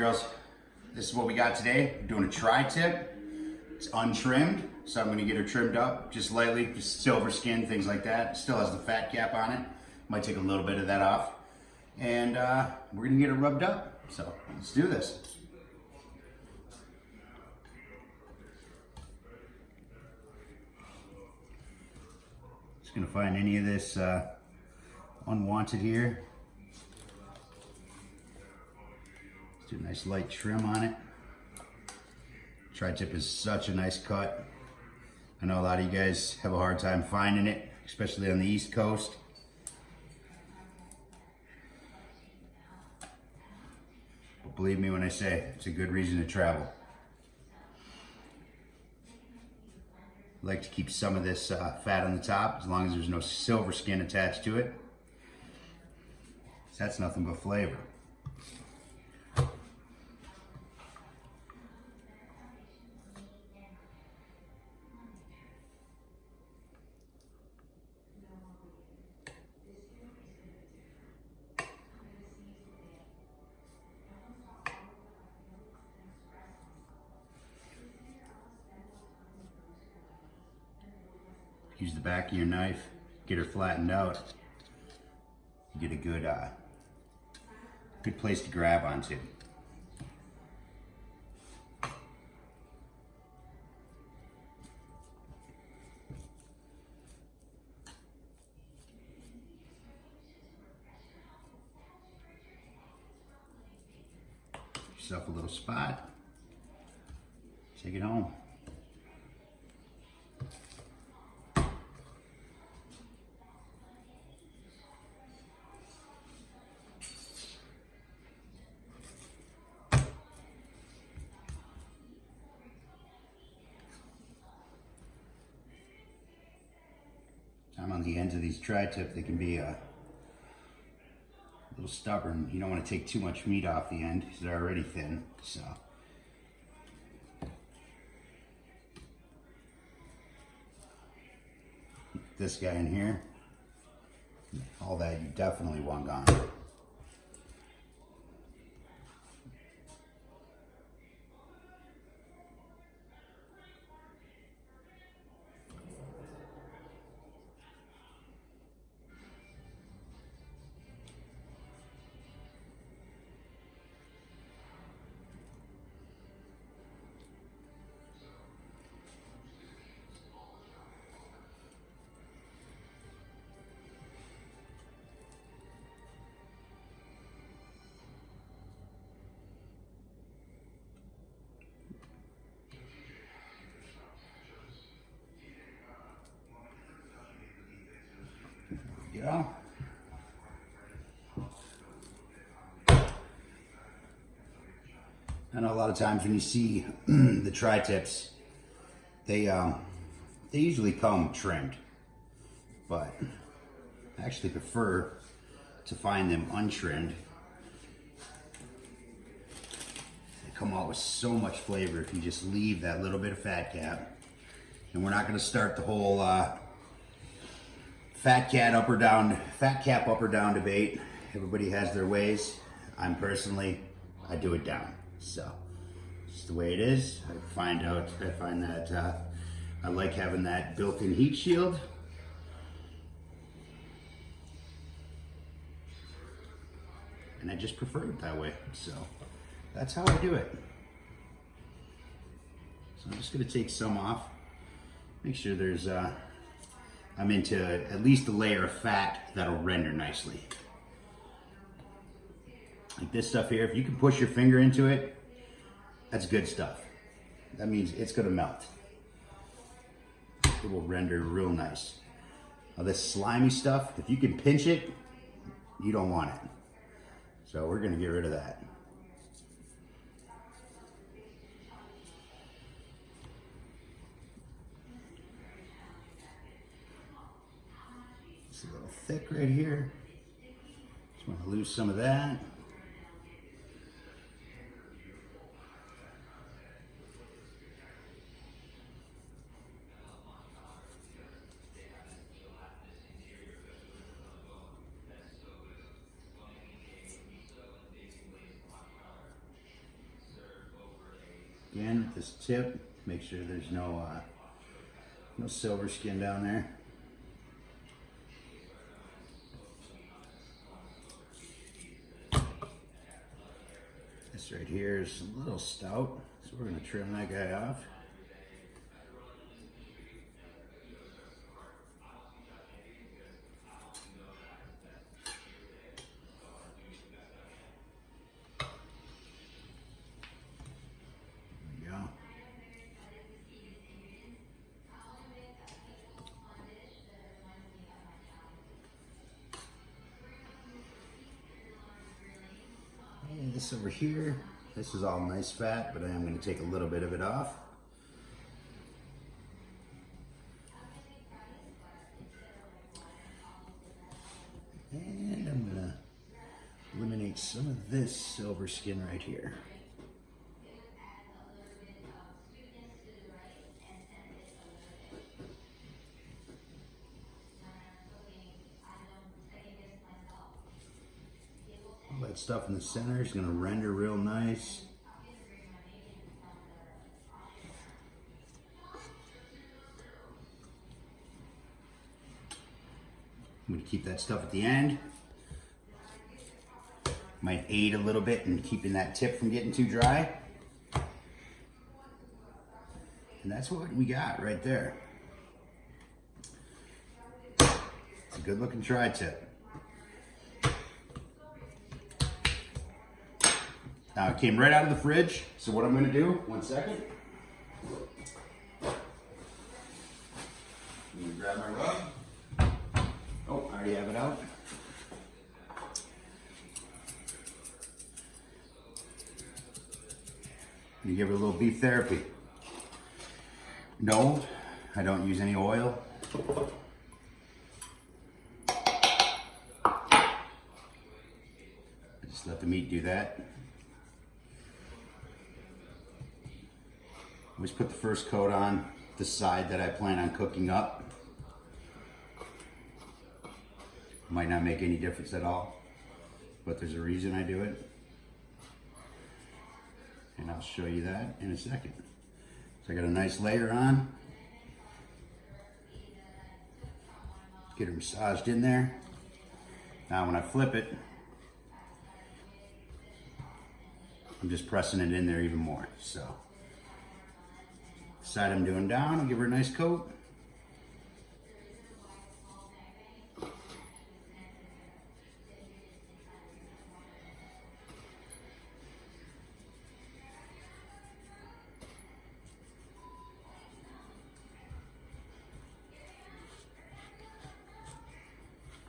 girls, this is what we got today. We're doing a tri-tip. It's untrimmed, so I'm gonna get her trimmed up just lightly, just silver skin, things like that. Still has the fat cap on it. Might take a little bit of that off. And we're gonna get it rubbed up. So let's do this. Just gonna find any of this unwanted here. Let's do a nice light trim on it. Tri-tip is such a nice cut. I know a lot of you guys have a hard time finding it, especially on the East Coast. But believe me when I say, it's a good reason to travel. I like to keep some of this fat on the top, as long as there's no silver skin attached to it. That's nothing but flavor. Use the back of your knife, get her flattened out. You get a good place to grab onto. Yourself a little spot. Take it home. I'm on the ends of these tri-tip, they can be a little stubborn. You don't want to take too much meat off the end because they're already thin. So this guy in here, all that you definitely want gone. Yeah. I know a lot of times when you see the tri-tips, they usually come trimmed, but I actually prefer to find them untrimmed. They come out with so much flavor if you just leave that little bit of fat cap. And we're not going to start the whole fat cap up or down debate. Everybody has their ways. I do it down. So it's the way it is. I find that I like having that built-in heat shield. And I just prefer it that way. So that's how I do it. So I'm just gonna take some off. Make sure there's I'm into at least a layer of fat that'll render nicely. Like this stuff here, if you can push your finger into it, that's good stuff. That means it's gonna melt. It will render real nice. Now this slimy stuff, if you can pinch it, you don't want it. So we're gonna get rid of that. It's a little thick right here. Just want to lose some of that. Again, with this tip, make sure there's no silver skin down there. This right here is a little stout, so we're going to trim that guy off. There we go. And this over here, this is all nice fat, but I am going to take a little bit of it off. And I'm going to eliminate some of this silver skin right here. All that stuff in the center is going to render real nice. I'm going to keep that stuff at the end. Might aid a little bit in keeping that tip from getting too dry. And that's what we got right there. It's a good looking tri-tip. Now it came right out of the fridge, so what I'm going to do, one second. I'm going to grab my rub. Oh, I already have it out. You give it a little beef therapy. No, I don't use any oil. I just let the meat do that. Always put the first coat on the side that I plan on cooking up. Might not make any difference at all, but there's a reason I do it. And I'll show you that in a second. So I got a nice layer on. Get her massaged in there. Now when I flip it, I'm just pressing it in there even more. So, side I'm doing down, I'll give her a nice coat.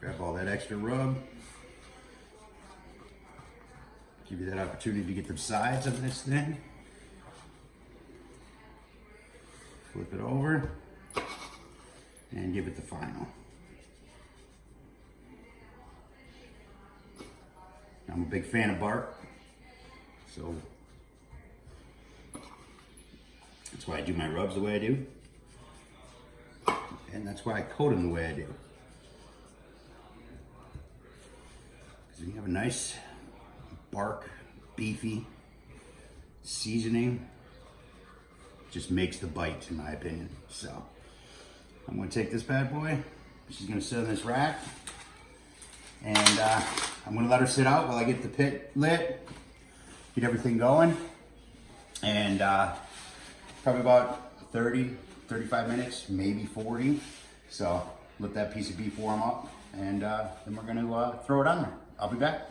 Grab all that extra rub. Give you that opportunity to get the sides of this thing. Flip it over and give it the final. I'm a big fan of bark, so that's why I do my rubs the way I do, and that's why I coat them the way I do. Because when you have a nice bark, beefy seasoning, just makes the bite, in my opinion. So I'm going to take this bad boy. She's going to sit on this rack, and I'm going to let her sit out while I get the pit lit, get everything going, and probably about 35 minutes, maybe 40. So let that piece of beef warm up, and then we're going to throw it on there. I'll be back.